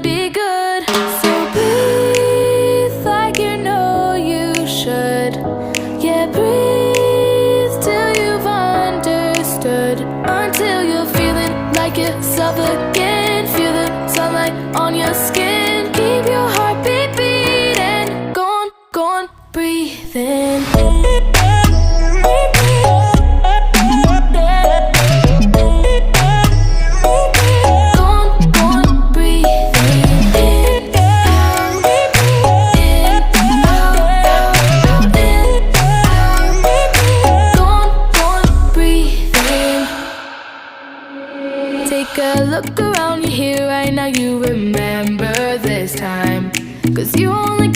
be good. So breathe like you know you should. Yeah, breathe till you've understood. Until you're feeling like yourself again. Feel the sunlight on your skin. Keep your heartbeat beating. Go on, breathe in. Take a look around you here right now, you remember this time. 'Cause you only